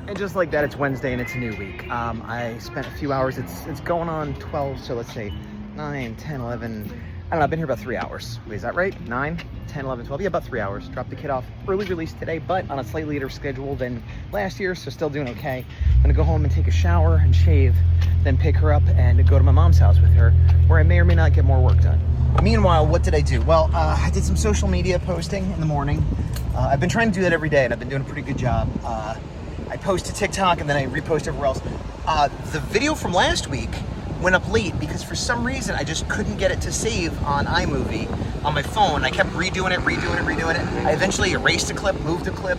And just like that, it's Wednesday and it's a new week. I spent a few hours, it's going on 12, so let's say 9, 10, 11, I don't know, I've been here about 3 hours. Wait, is that right? 9, 10, 11, 12, yeah, about 3 hours. Dropped the kid off early release today, but on a slightly later schedule than last year, so still doing okay. I'm gonna go home and take a shower and shave, then pick her up and go to my mom's house with her, where I may or may not get more work done. Meanwhile, what did I do? Well, I did some social media posting in the morning. I've been trying to do that every day, and I've been doing a pretty good job. I post to TikTok, and then I repost everywhere else. The video from last week went up late because for some reason I just couldn't get it to save on iMovie on my phone. I kept redoing it. I eventually erased a clip, moved a clip,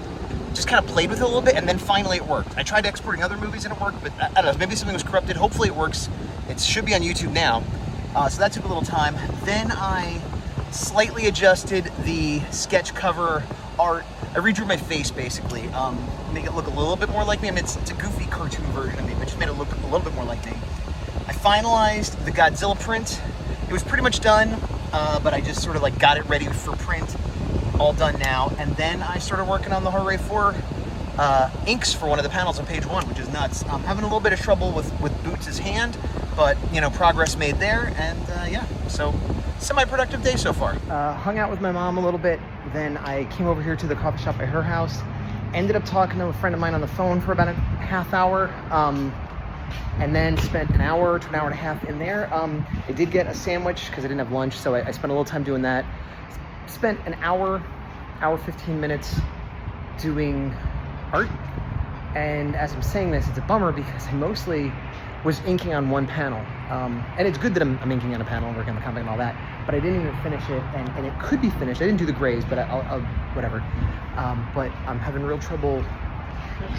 just kind of played with it a little bit, and then finally it worked. I tried exporting other movies and it worked, but I don't know, maybe something was corrupted. Hopefully it works. It should be on YouTube now. So that took a little time. Then I slightly adjusted the sketch cover art. I redrew my face basically, make it look a little bit more like me. I mean, it's a goofy cartoon version of me, but just made it look a little bit more like me. I finalized the Godzilla print. It was pretty much done, but I just sort of like got it ready for print, all done now. And then I started working on the Horror 4 inks for one of the panels on page 1, which is nuts. I'm having a little bit of trouble with Boots' hand, but you know, progress made there, and yeah, so semi-productive day so far. Hung out with my mom a little bit, then I came over here to the coffee shop at her house, ended up talking to a friend of mine on the phone for about a half hour, and then spent an hour to an hour and a half in there. I did get a sandwich because I didn't have lunch, so I spent a little time doing that. Spent an hour 15 minutes doing art, and as I'm saying this, it's a bummer because I mostly was inking on one panel, and it's good that I'm inking on a panel and working on the comic and all that, but I didn't even finish it, and it could be finished. I didn't do the grays, but I'll whatever. But I'm having real trouble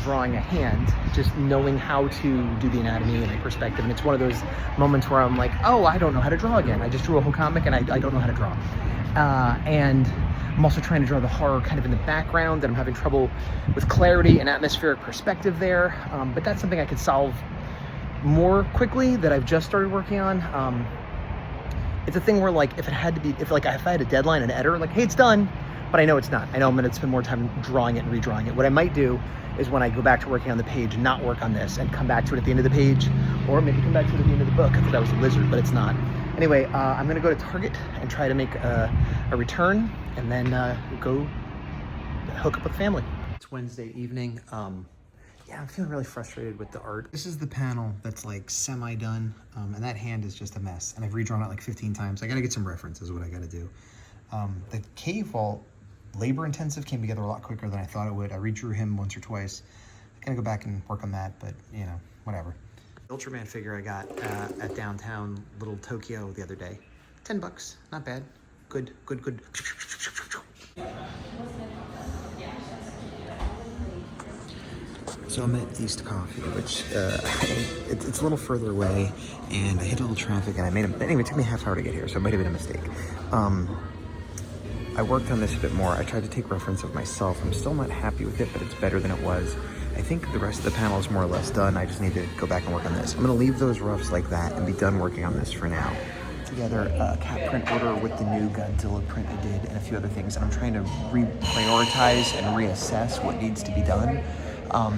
drawing a hand, just knowing how to do the anatomy and the perspective, and it's one of those moments where I'm like, oh, I don't know how to draw again. I just drew a whole comic and I don't know how to draw. And I'm also trying to draw the horror kind of in the background, and I'm having trouble with clarity and atmospheric perspective there, but that's something I could solve more quickly that I've just started working on. It's a thing where like if I had a deadline, an editor, like, hey, it's done, but I know it's not. I know I'm gonna spend more time drawing it and redrawing it. What I might do is when I go back to working on the page, not work on this and come back to it at the end of the page, or maybe come back to it at the end of the book. I thought that was a lizard, but it's not. Anyway, I'm gonna go to Target and try to make a return, and then go hook up with family. It's Wednesday evening. Yeah, I'm feeling really frustrated with the art. This is the panel that's like semi-done, and that hand is just a mess. And I've redrawn it like 15 times. I gotta get some references, is what I gotta do. The cave vault, labor-intensive, came together a lot quicker than I thought it would. I redrew him once or twice. I gotta go back and work on that, but you know, whatever. Ultraman figure I got at downtown Little Tokyo the other day. $10, not bad. Good. So I'm at East Coffee, which it's a little further away, and I hit a little traffic, and anyway, it took me a half hour to get here, so it might have been a mistake. I worked on this a bit more. I tried to take reference of myself. I'm still not happy with it, but it's better than it was. I think the rest of the panel is more or less done. I just need to go back and work on this. I'm gonna leave those roughs like that and be done working on this for now. Together a cat print order with the new Godzilla print I did and a few other things, and I'm trying to reprioritize and reassess what needs to be done.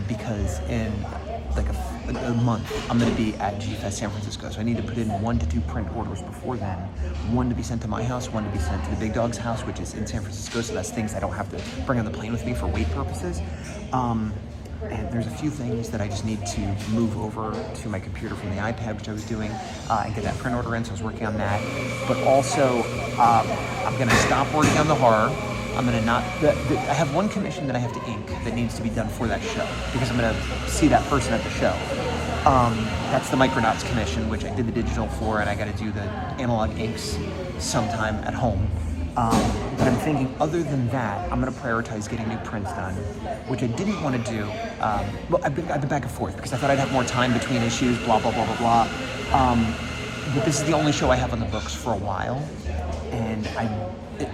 Because in like a month, I'm gonna be at G-Fest San Francisco. So I need to put in 1 to 2 print orders before then. 1 to be sent to my house, 1 to be sent to the big dog's house, which is in San Francisco. So that's things I don't have to bring on the plane with me for weight purposes. And there's a few things that I just need to move over to my computer from the iPad, which I was doing, and get that print order in. So I was working on that. But also, I'm gonna stop working on the horror. I'm gonna not, I have one commission that I have to ink that needs to be done for that show, because I'm gonna see that person at the show. That's the Micronauts commission, which I did the digital for, and I gotta do the analog inks sometime at home. But I'm thinking, other than that, I'm gonna prioritize getting new prints done, which I didn't wanna do. Well, I've been back and forth, because I thought I'd have more time between issues, blah, blah, blah, blah, blah. But this is the only show I have on the books for a while, and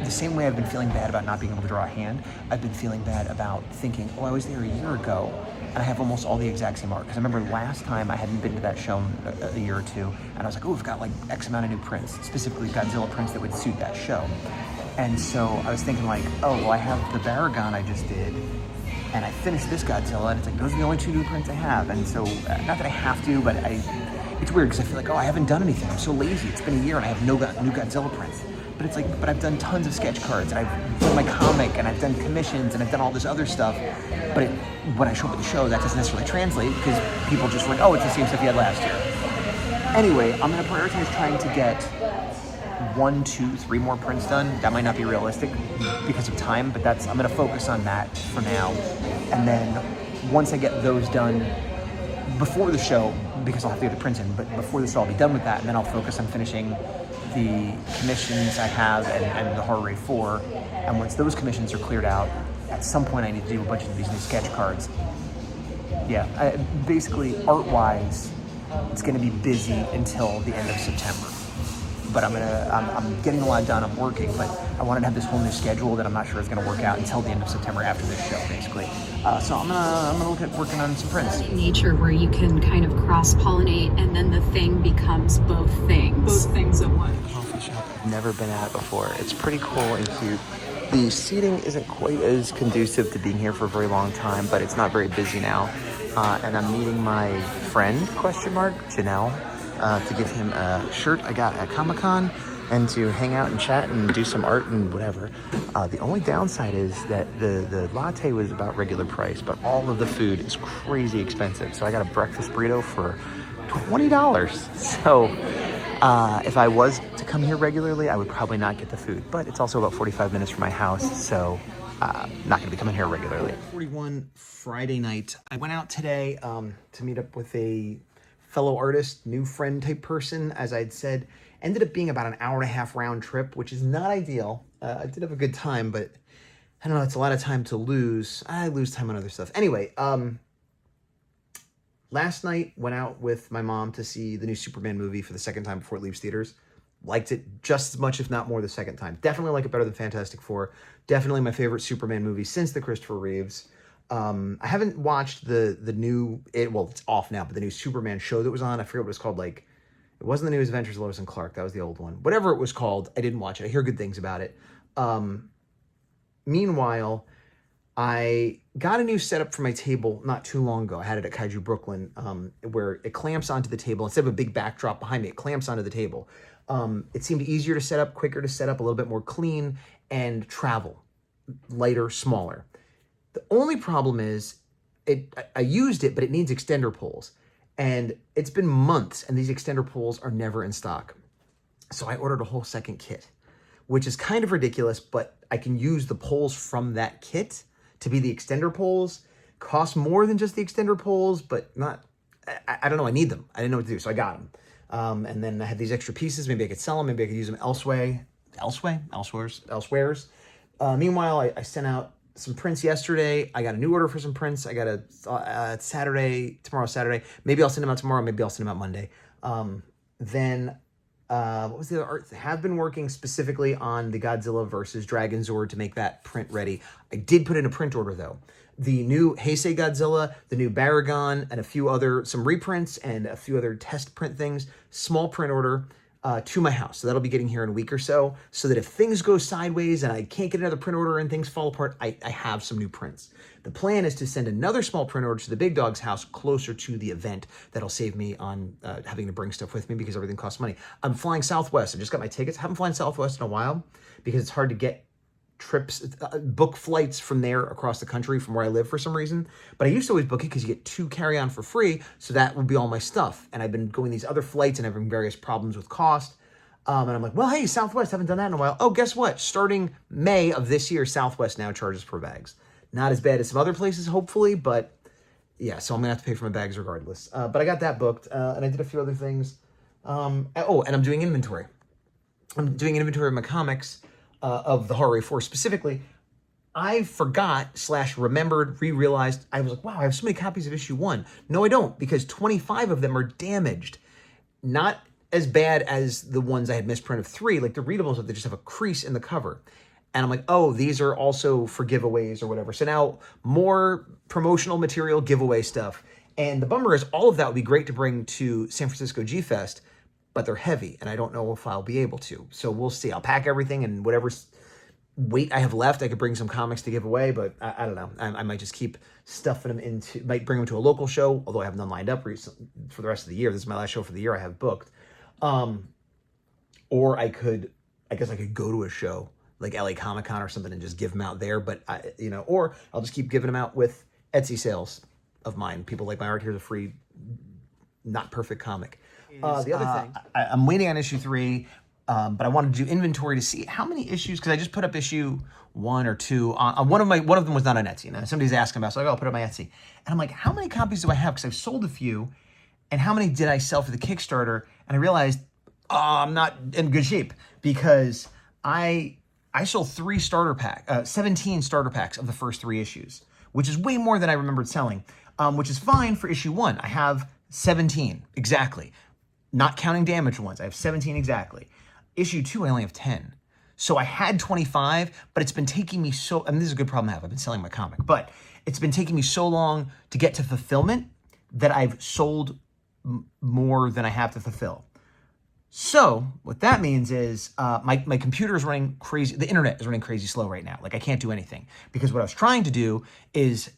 the same way I've been feeling bad about not being able to draw a hand, I've been feeling bad about thinking, oh, I was there a year ago, and I have almost all the exact same art. Because I remember last time I hadn't been to that show in a year or two, and I was like, oh, we've got like X amount of new prints, specifically Godzilla prints that would suit that show. And so I was thinking like, oh, well, I have the Baragon I just did, and I finished this Godzilla, and it's like, those are the only 2 new prints I have. And so, not that I have to, but it's weird because I feel like, oh, I haven't done anything. I'm so lazy. It's been a year and I have no new Godzilla prints. But it's like, but I've done tons of sketch cards, and I've done my comic, and I've done commissions, and I've done all this other stuff. But when I show up at the show, that doesn't necessarily translate because people just like, oh, it's the same stuff you had last year. Anyway, I'm going to prioritize trying to get 1, 2, 3 more prints done. That might not be realistic because of time, but I'm going to focus on that for now. And then once I get those done before the show, because I'll have to get the prints in, but before this, I'll be done with that, and then I'll focus on finishing the commissions I have and the Horror Raid 4. And once those commissions are cleared out, at some point I need to do a bunch of these new sketch cards. Yeah, basically, art-wise, it's going to be busy until the end of September. But I'm getting a lot done, I'm working, but I wanted to have this whole new schedule that I'm not sure is going to work out until the end of September after this show, basically. So I'm gonna look at working on some prints. Nature where you can kind of cross-pollinate, and then the thing becomes both things. Both things at once. Coffee shop I've never been at before. It's pretty cool and cute. The seating isn't quite as conducive to being here for a very long time, but it's not very busy now. And I'm meeting my friend, Janelle, to give him a shirt I got at Comic-Con and to hang out and chat and do some art and whatever. The only downside is that the latte was about regular price, but all of the food is crazy expensive. So I got a breakfast burrito for $20. So if I was to come here regularly, I would probably not get the food, but it's also about 45 minutes from my house, so not gonna be coming here regularly. 41 Friday night. I went out today to meet up with a fellow artist, new friend type person, as I'd said. Ended up being about an hour-and-a-half round trip, which is not ideal. I did have a good time, but I don't know, it's a lot of time to lose. I lose time on other stuff. Anyway, last night went out with my mom to see the new Superman movie for the second time before it leaves theaters. Liked it just as much, if not more, the second time. Definitely like it better than Fantastic Four. Definitely my favorite Superman movie since the Christopher Reeves. I haven't watched the new, it's off now, but the new Superman show that was on, I forget what it was called, like, it wasn't the new Adventures of Lois and Clark, that was the old one. Whatever it was called, I didn't watch it. I hear good things about it. Meanwhile, I got a new setup for my table not too long ago. I had it at Kaiju Brooklyn, where it clamps onto the table. Instead of a big backdrop behind me, it clamps onto the table. It seemed easier to set up, quicker to set up, a little bit more clean, and travel. Lighter, smaller. The only problem is, I used it, but it needs extender poles. And it's been months, and these extender poles are never in stock. So I ordered a whole second kit, which is kind of ridiculous, but I can use the poles from that kit to be the extender poles. Cost more than just the extender poles, but not, I don't know, I need them. I didn't know what to do, so I got them. And then I had these extra pieces. Maybe I could sell them. Maybe I could use them elsewhere. Meanwhile, I sent out some prints yesterday. I got a new order for some prints. I got a tomorrow Saturday. Maybe I'll send them out tomorrow. Maybe I'll send them out Monday. What was the other art? I have been working specifically on the Godzilla versus Dragon Zord to make that print ready. I did put in a print order though. The new Heisei Godzilla, the new Baragon, and some reprints and a few other test print things. Small print order to my house. So that'll be getting here in a week or so that if things go sideways and I can't get another print order and things fall apart, I have some new prints. The plan is to send another small print order to the big dog's house closer to the event. That'll save me on having to bring stuff with me because everything costs money. I'm flying Southwest. I just got my tickets. I haven't flown Southwest in a while because it's hard to get trips, book flights from there across the country from where I live for some reason. But I used to always book it because you get 2 carry-on for free, so that would be all my stuff. And I've been going these other flights and having various problems with cost. And I'm like, well, hey, Southwest, haven't done that in a while. Oh, guess what? Starting May of this year, Southwest now charges per bags. Not as bad as some other places, hopefully, but yeah, so I'm gonna have to pay for my bags regardless. But I got that booked, and I did a few other things. And I'm doing inventory. I'm doing an inventory of my comics, of the Horror Raid 4 specifically. I forgot/remembered, realized, I was like, wow, I have so many copies of issue 1. No, I don't, because 25 of them are damaged. Not as bad as the ones I had misprint of 3, like the readables, they just have a crease in the cover. And I'm like, oh, these are also for giveaways or whatever. So now more promotional material, giveaway stuff. And the bummer is all of that would be great to bring to San Francisco G-Fest, but they're heavy and I don't know if I'll be able to. So we'll see. I'll pack everything and whatever weight I have left. I could bring some comics to give away, but I don't know. I might just keep stuffing them into, might bring them to a local show, although I have none lined up for the rest of the year. This is my last show for the year I have booked. Or I guess I could go to a show like LA Comic Con or something and just give them out there. But or I'll just keep giving them out with Etsy sales of mine. People like my art. Here's a free, not perfect comic. The other thing, I'm waiting on issue 3. But I wanted to do inventory to see how many issues, because I just put up issue 1 or 2 on one of them was not on Etsy. Now somebody's asking about, so I'll put it on my Etsy. And I'm like, how many copies do I have? Because I've sold a few, and how many did I sell for the Kickstarter? And I realized I'm not in good shape, because I sold 17 starter packs of the first 3 issues, which is way more than I remembered selling, which is fine for issue 1. I have 17 exactly, not counting damaged ones. I have 17 exactly. Issue 2, I only have 10. So I had 25, but it's been taking me so, this is a good problem to have. I've been selling my comic, but it's been taking me so long to get to fulfillment that I've sold more than I have to fulfill. So what that means is my computer is running crazy. The internet is running crazy slow right now. Like I can't do anything, because what I was trying to do is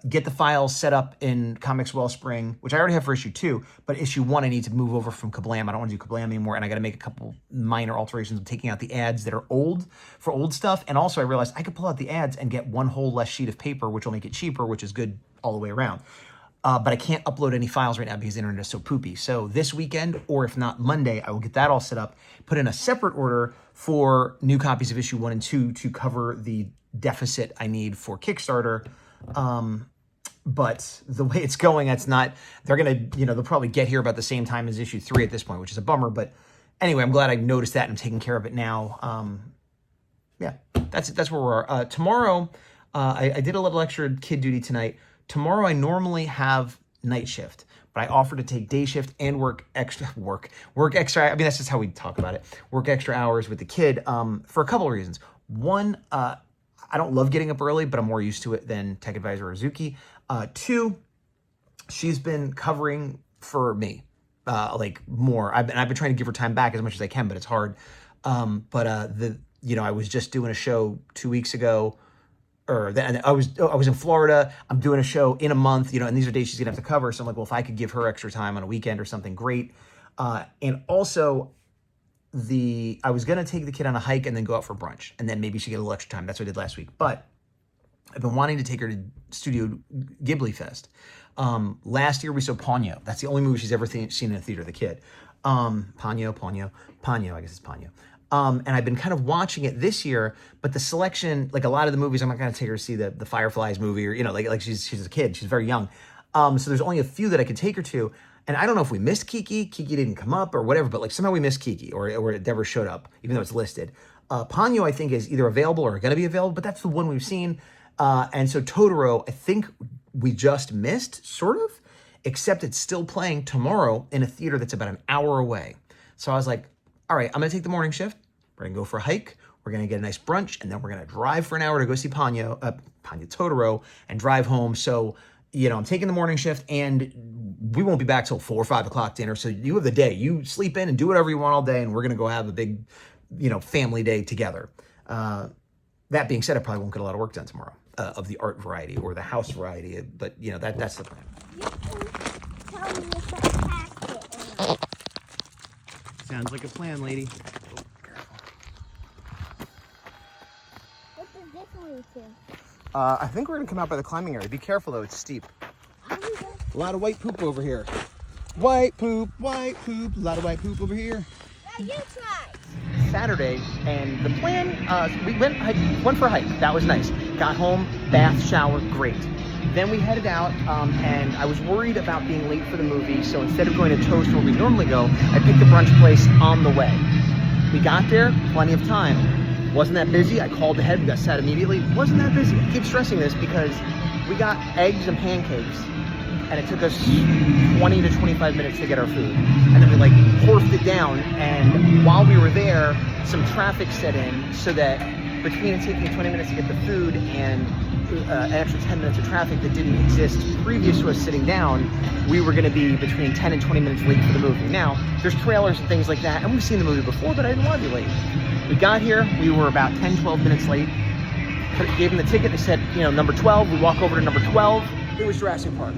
get the files set up in Comics Wellspring, which I already have for issue 2, but issue 1 I need to move over from Kablam. I don't want to do Kablam anymore, and I got to make a couple minor alterations of taking out the ads that are old for old stuff. And also I realized I could pull out the ads and get one whole less sheet of paper, which will make it cheaper, which is good all the way around. But I can't upload any files right now because the internet is so poopy. So this weekend, or if not Monday, I will get that all set up, put in a separate order for new copies of issue 1 and 2 to cover the deficit I need for Kickstarter. But the way it's going, they're going to, they'll probably get here about the same time as issue 3 at this point, which is a bummer. But anyway, I'm glad I noticed that and I'm taking care of it now. Yeah, that's where we are. Tomorrow, I did a little extra kid duty tonight. Tomorrow I normally have night shift, but I offered to take day shift and work extra. I mean, that's just how we talk about it. Work extra hours with the kid for a couple of reasons. One, I don't love getting up early, but I'm more used to it than Tech Advisor or Zuki. 2, she's been covering for me more. I've been trying to give her time back as much as I can, but it's hard. I was just doing a show 2 weeks ago. I was in Florida. I'm doing a show in a month, and these are days she's gonna have to cover. So I'm like, well, if I could give her extra time on a weekend or something, great. And also, I was gonna take the kid on a hike and then go out for brunch, and then maybe she get a little extra time. That's what I did last week. But I've been wanting to take her to Studio Ghibli Fest. Last year we saw Ponyo. That's the only movie she's ever seen in a theater. The kid, Ponyo. I guess it's Ponyo. And I've been kind of watching it this year, but the selection, like a lot of the movies, I'm not going to take her to see the Fireflies movie, or like she's a kid, she's very young. So there's only a few that I could take her to, and I don't know if we missed Kiki didn't come up or whatever, but like somehow we missed Kiki, or it never showed up, even though it's listed. Ponyo, I think, is either available or going to be available, but that's the one we've seen. And so Totoro, I think we just missed, sort of, except it's still playing tomorrow in a theater that's about an hour away. So I was like, all right, I'm going to take the morning shift. We're going to go for a hike. We're going to get a nice brunch, and then we're going to drive for an hour to go see Totoro, and drive home. So, I'm taking the morning shift, and we won't be back till 4 or 5 o'clock dinner. So you have the day. You sleep in and do whatever you want all day, and we're going to go have a big, family day together. That being said, I probably won't get a lot of work done tomorrow of the art variety or the house variety, but, that's the plan. Tell me if I packed it. Sounds like a plan, lady. What's the difference? I think we're gonna come out by the climbing area. Be careful though, it's steep. A lot of white poop over here. White poop, a lot of white poop over here. Now you try. Saturday, and the plan, we went for a hike. That was nice. Got home, bath, shower, great. Then we headed out, and I was worried about being late for the movie, so instead of going to Toast where we normally go, I picked a brunch place on the way. We got there, plenty of time. Wasn't that busy. I called ahead, we got sat immediately. Wasn't that busy. I keep stressing this because we got eggs and pancakes, and it took us 20 to 25 minutes to get our food. And then we horfed it down, and while we were there, some traffic set in, so that between it taking 20 minutes to get the food and an extra 10 minutes of traffic that didn't exist previous to us sitting down, we were going to be between 10 and 20 minutes late for the movie. Now, there's trailers and things like that, and we've seen the movie before, but I didn't want to be late. We got here, we were about 10, 12 minutes late. Gave them the ticket, they said, you know, number 12. We walk over to number 12. It was Jurassic Park.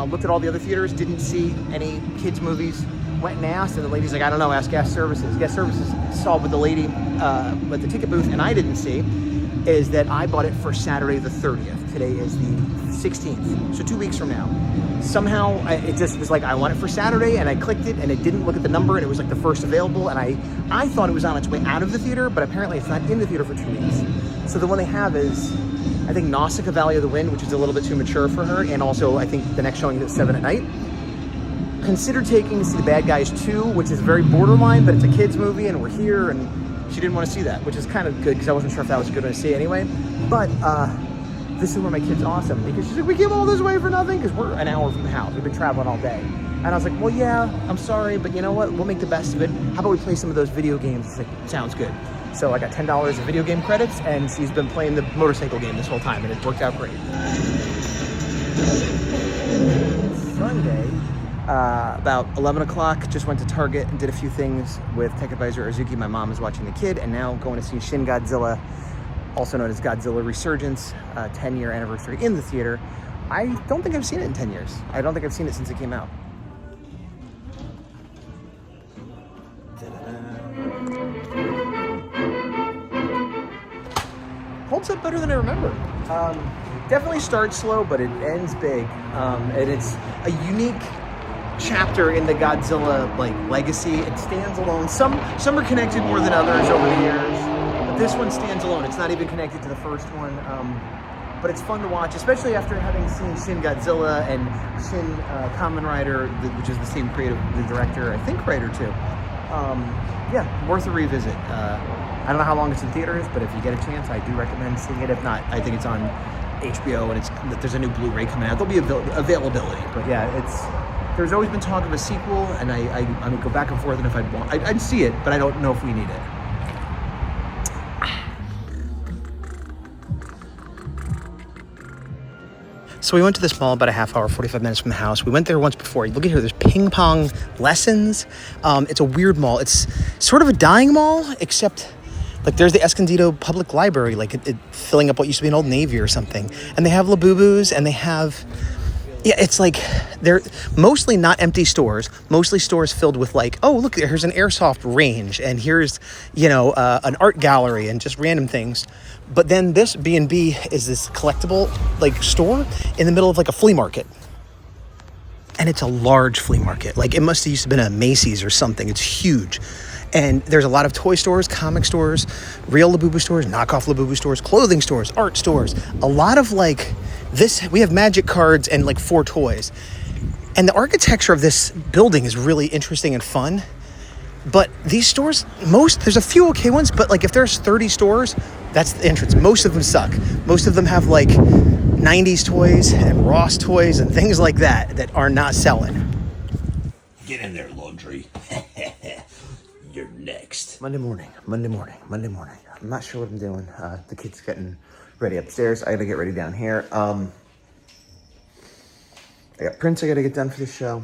Looked at all the other theaters, didn't see any kids movies. Went and asked, and the lady's like, I don't know, ask guest services. Guest services saw what the lady at the ticket booth, and I didn't see, is that I bought it for Saturday the 30th. Today is the 16th, so 2 weeks from now. Somehow, it just was like, I want it for Saturday, and I clicked it, and it didn't look at the number, and it was like the first available, and I thought it was on its way out of the theater, but apparently it's not in the theater for 2 weeks. So the one they have is, I think, Nausicaa Valley of the Wind, which is a little bit too mature for her, and also I think the next showing is at 7 at night. Considered taking to see The Bad Guys 2, which is very borderline, but it's a kid's movie, and we're here, and she didn't want to see that, which is kind of good, because I wasn't sure if that was good to see anyway. But this is where my kid's awesome, because she's like, we came all this way for nothing, because we're an hour from the house. We've been traveling all day. And I was like, well, yeah, I'm sorry, but you know what? We'll make the best of it. How about we play some of those video games? It's like, sounds good. So I got $10 of video game credits, and she's been playing the motorcycle game this whole time, and it worked out great. Sunday, about 11 o'clock, just went to Target and did a few things with Tech Advisor Azuki. My mom is watching the kid, and now going to see Shin Godzilla, also known as Godzilla Resurgence, 10-year anniversary in the theater. I don't think I've seen it in 10 years. I don't think I've seen it since it came out. Holds up better than I remember. Definitely starts slow, but it ends big. And it's a unique chapter in the Godzilla legacy. It stands alone. Some are connected more than others over the years, but this one stands alone. It's not even connected to the first one. But it's fun to watch, especially after having seen Shin Godzilla and Shin Kamen Rider, which is the same creative, the director, I think writer too. Yeah, worth a revisit. I don't know how long it's in theaters, but if you get a chance, I do recommend seeing it. If not, I think it's on HBO, and there's a new Blu-ray coming out. There'll be availability, but yeah, there's always been talk of a sequel, and I would go back and forth, and if I'd see it, but I don't know if we need it. So we went to this mall about a half hour, 45 minutes from the house. We went there once before. Look at here, there's ping pong lessons. It's a weird mall. It's sort of a dying mall, except there's the Escondido Public Library, it filling up what used to be an old Navy or something. And they have Labubus, and they have, it's they're mostly not empty stores, mostly stores filled with oh, look, here's an airsoft range, and here's, an art gallery and just random things. But then this B&B is this collectible store in the middle of a flea market. And it's a large flea market. It must have used to been a Macy's or something. It's huge. And there's a lot of toy stores, comic stores, real Labubu stores, knockoff Labubu stores, clothing stores, art stores. A lot of this, we have magic cards and 4 toys. And the architecture of this building is really interesting and fun. But these stores, there's a few okay ones, but if there's 30 stores, that's the entrance. Most of them suck. Most of them have 90s toys and Ross toys and things like that are not selling. Get in there, laundry. You're next. Monday morning. I'm not sure what I'm doing. The kid's getting ready upstairs. I gotta get ready down here. I got prints I gotta get done for the show.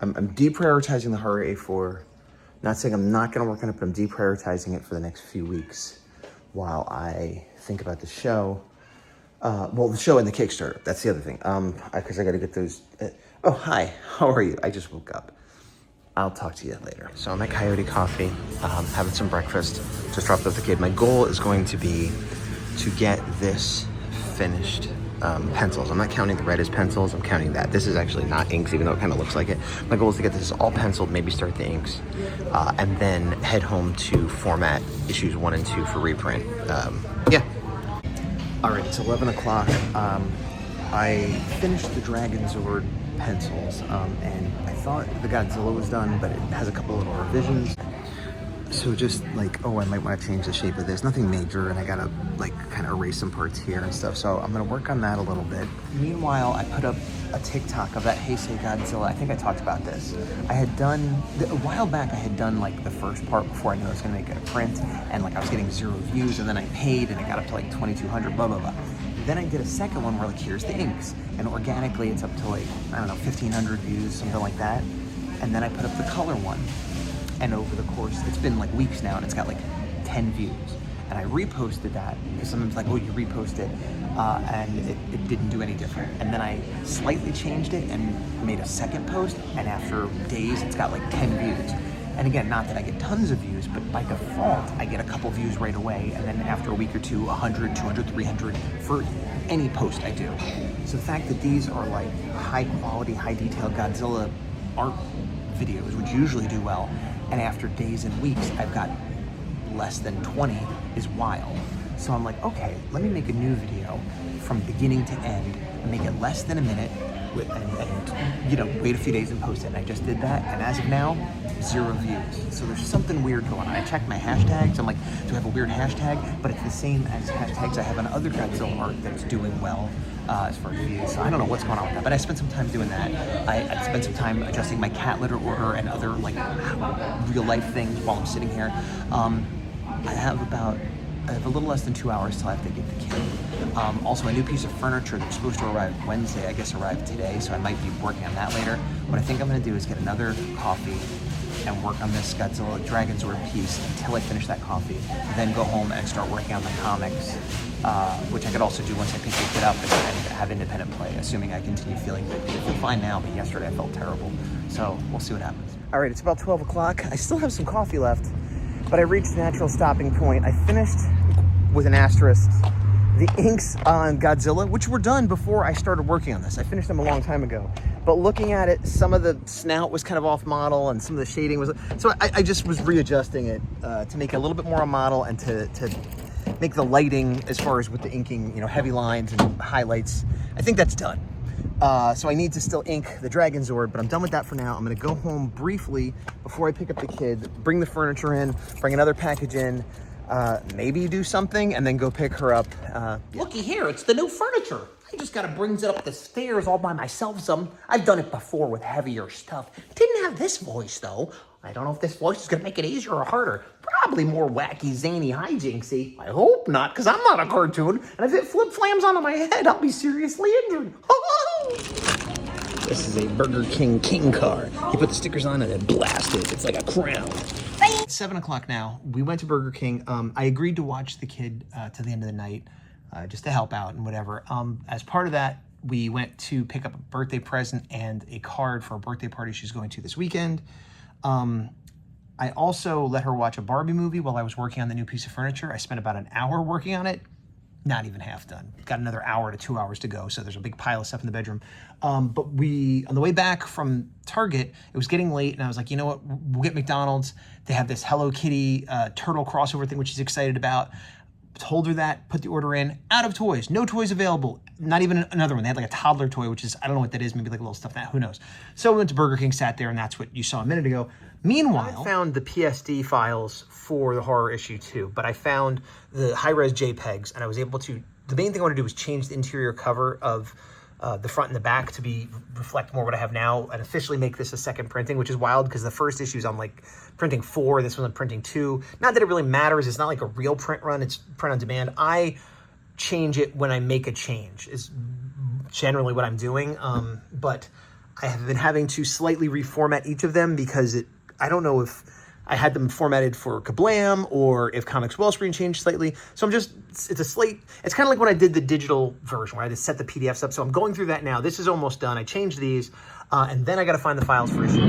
I'm deprioritizing the Horror A4. Not saying I'm not gonna work on it, but I'm deprioritizing it for the next few weeks while I think about the show. The show and the Kickstarter. That's the other thing. Because I gotta get those. Oh, hi. How are you? I just woke up. I'll talk to you later. So I'm at Coyote Coffee, having some breakfast. Just dropped off the kid. My goal is going to be to get this finished. Pencils. I'm not counting the red as pencils. I'm counting that. This is actually not inks, even though it kind of looks like it. My goal is to get this all penciled, maybe start the inks, and then head home to format issues 1 and 2 for reprint. Yeah. All right, it's 11 o'clock. I finished the Dragon Zord pencils, and I thought the Godzilla was done, but it has a couple little revisions. So just I might want to change the shape of this. Nothing major, and I gotta kind of erase some parts here and stuff. So I'm gonna work on that a little bit. Meanwhile, I put up a TikTok of that Hey Say Godzilla. I think I talked about this. I had done, a while back, I had done the first part before I knew I was gonna make it a print, and I was getting 0 views, and then I paid, and it got up to 2,200, blah, blah, blah. Then I did a second one where here's the inks, and organically it's up to 1,500 views, something like that. And then I put up the color one. And over the course, it's been weeks now, and it's got 10 views. And I reposted that because someone's like, oh, you reposted it, and it didn't do any different. And then I slightly changed it and made a second post, and after days, it's got like 10 views. And again, not that I get tons of views, but by default, I get a couple views right away, and then after a week or two, 100, 200, 300 for any post I do. So the fact that these are like high quality, high detail Godzilla art videos, which usually do well, and after days and weeks, I've got less than 20 is wild. So I'm like, okay, let me make a new video from beginning to end and make it less than a minute and you know, wait a few days and post it. And I just did that, and as of now, 0 views. So there's something weird going on. I checked my hashtags. I'm like, do I have a weird hashtag? But it's the same as hashtags I have on other Godzilla art that's doing well as far as views. So I don't know what's going on with that, but I spent some time doing that. I spent some time adjusting my cat litter order and other like real life things while I'm sitting here. I have a little less than 2 hours till I have to get the kid. Also, a new piece of furniture that's supposed to arrive Wednesday, I guess arrived today, so I might be working on that later. What I think I'm gonna do is get another coffee and work on this Godzilla Dragon Zord piece until I finish that coffee, then go home and start working on the comics, which I could also do once I pick the kid up and have independent play, assuming I continue feeling good. I feel fine now, but yesterday I felt terrible. So we'll see what happens. All right, it's about 12 o'clock. I still have some coffee left, but I reached the natural stopping point. I finished, with an asterisk, the inks on Godzilla, which were done before I started working on this. I finished them a long time ago. But looking at it, some of the snout was kind of off model and some of the shading was... So I just was readjusting it to make it a little bit more on model and to make the lighting, as far as with the inking, you know, heavy lines and highlights. I think that's done. So I need to still ink the Dragon Zord, but I'm done with that for now. I'm gonna go home briefly before I pick up the kid, bring the furniture in, bring another package in, maybe do something, and then go pick her up. Looky here, it's the new furniture. I just gotta bring it up the stairs all by myself some. I've done it before with heavier stuff. Didn't have this voice though. I don't know if this voice is gonna make it easier or harder. Probably more wacky, zany, hijinksy. I hope not, because I'm not a cartoon, and if it flip-flams onto my head, I'll be seriously injured. This is a Burger King card. You put the stickers on it and blast it. It's like a crown. It's 7 o'clock now. We went to Burger King. I agreed to watch the kid to the end of the night, just to help out and whatever. As part of that, we went to pick up a birthday present and a card for a birthday party she's going to this weekend. I also let her watch a Barbie movie while I was working on the new piece of furniture. I spent about an hour working on it. Not even half done. Got another hour to 2 hours to go, so there's a big pile of stuff in the bedroom. But on the way back from Target, it was getting late, and I was like, you know what, we'll get McDonald's. They have this Hello Kitty turtle crossover thing, which she's excited about. Told her that, put the order in, out of toys, no toys available, not even another one. They had like a toddler toy, which is, I don't know what that is, maybe like a little stuffed animal, who knows. So we went to Burger King, sat there, and that's what you saw a minute ago. Meanwhile, I found the PSD files for the horror issue 2, but I found the high-res JPEGs, and I was able to, the main thing I want to do was change the interior cover of the front and the back to reflect more what I have now, and officially make this a second printing, which is wild because the first issue's on like printing 4, this one's on printing 2. Not that it really matters, it's not like a real print run, it's print on demand. I change it when I make a change, is generally what I'm doing, but I have been having to slightly reformat each of them because I don't know if I had them formatted for Kablam or if Comics Wellspring changed slightly. So it's a slate. It's kind of like when I did the digital version where I just set the PDFs up. So I'm going through that now. This is almost done. I changed these and then I got to find the files for issue.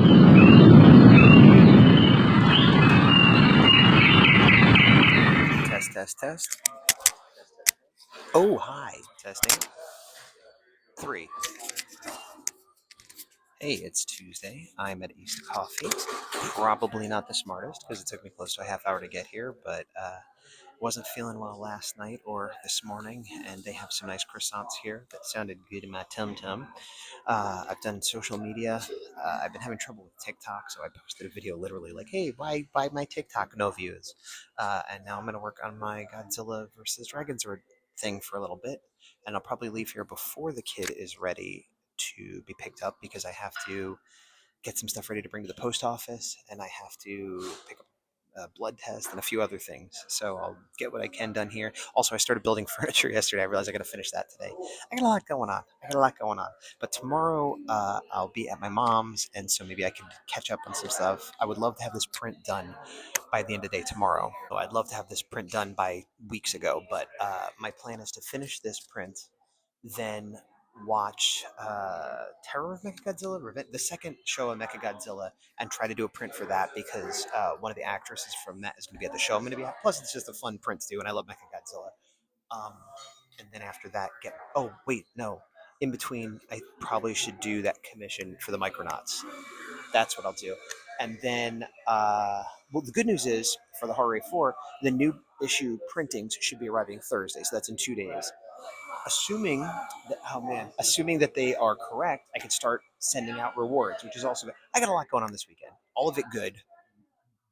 Test. Oh, hi. Testing. 3. Hey, it's Tuesday. I'm at East Coffee. Probably not the smartest because it took me close to a half hour to get here, but wasn't feeling well last night or this morning, and they have some nice croissants here that sounded good in my tum-tum. I've done social media. I've been having trouble with TikTok, so I posted a video literally like, hey, why my TikTok? No views. And now I'm going to work on my Godzilla versus Dragon Zord thing for a little bit, and I'll probably leave here before the kid is ready to be picked up because I have to get some stuff ready to bring to the post office, and I have to pick up a blood test and a few other things. So I'll get what I can done here. Also, I started building furniture yesterday. I realized I got to finish that today. I got a lot going on. But tomorrow I'll be at my mom's, and so maybe I can catch up on some stuff. I would love to have this print done by the end of the day tomorrow. So I'd love to have this print done by weeks ago, but my plan is to finish this print, then watch Terror of Mechagodzilla, the second show of Mechagodzilla, and try to do a print for that because one of the actresses from that is going to be at the show I'm going to be at. Plus, it's just a fun print to do, and I love Mechagodzilla. Um, and then after that, oh, wait, no. In between, I probably should do that commission for the Micronauts. That's what I'll do. And then, well, the good news is for the Horror 4, the new issue printings should be arriving Thursday. So that's in 2 days. Assuming that they are correct, I could start sending out rewards, which is also good. I got a lot going on this weekend. All of it good,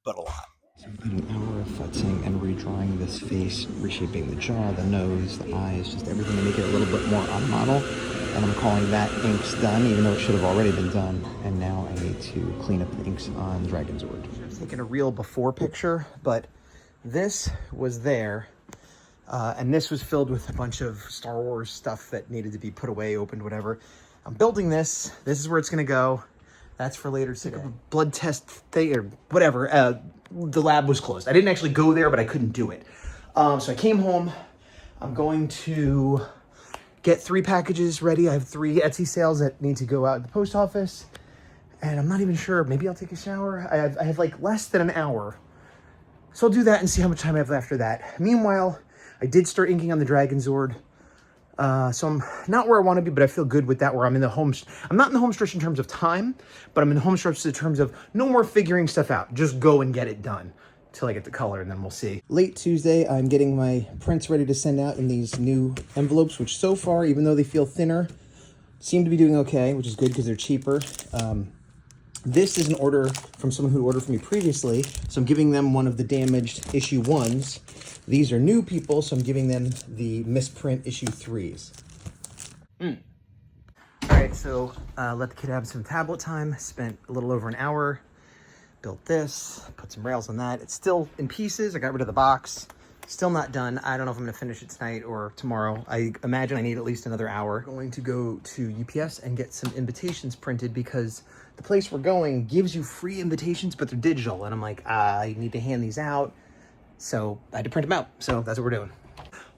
but a lot. So an hour of futzing and redrawing this face, reshaping the jaw, the nose, the eyes, just everything to make it a little bit more on model. And I'm calling that inks done, even though it should have already been done. And now I need to clean up the inks on Dragonzord. I've taken a real before picture, but this was there. And this was filled with a bunch of Star Wars stuff that needed to be put away, opened, whatever. I'm building this. This is where it's going to go. That's for later today. A blood test thing or whatever. The lab was closed. I didn't actually go there, but I couldn't do it. So I came home. I'm going to get 3 packages ready. I have 3 Etsy sales that need to go out at the post office. And I'm not even sure. Maybe I'll take a shower. I have like less than an hour. So I'll do that and see how much time I have after that. Meanwhile, I did start inking on the Dragonzord. So I'm not where I want to be, but I feel good with that, where I'm in the home. I'm not in the home stretch in terms of time, but I'm in the home stretch in terms of no more figuring stuff out. Just go and get it done till I get the color, and then we'll see. Late Tuesday, I'm getting my prints ready to send out in these new envelopes, which so far, even though they feel thinner, seem to be doing okay, which is good because they're cheaper. This is an order from someone who ordered from me previously, so I'm giving them one of the damaged issue 1s. These are new people, so I'm giving them the misprint issue 3s. All right, so let the kid have some tablet time. Spent a little over an hour. Built this, put some rails on that. It's still in pieces. I got rid of the box. Still not done. I don't know if I'm gonna finish it tonight or tomorrow. I imagine I need at least another hour. I'm going to go to UPS and get some invitations printed because the place we're going gives you free invitations, but they're digital. And I'm like, I need to hand these out. So I had to print them out. So that's what we're doing.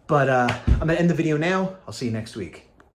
But I'm gonna end the video now. I'll see you next week.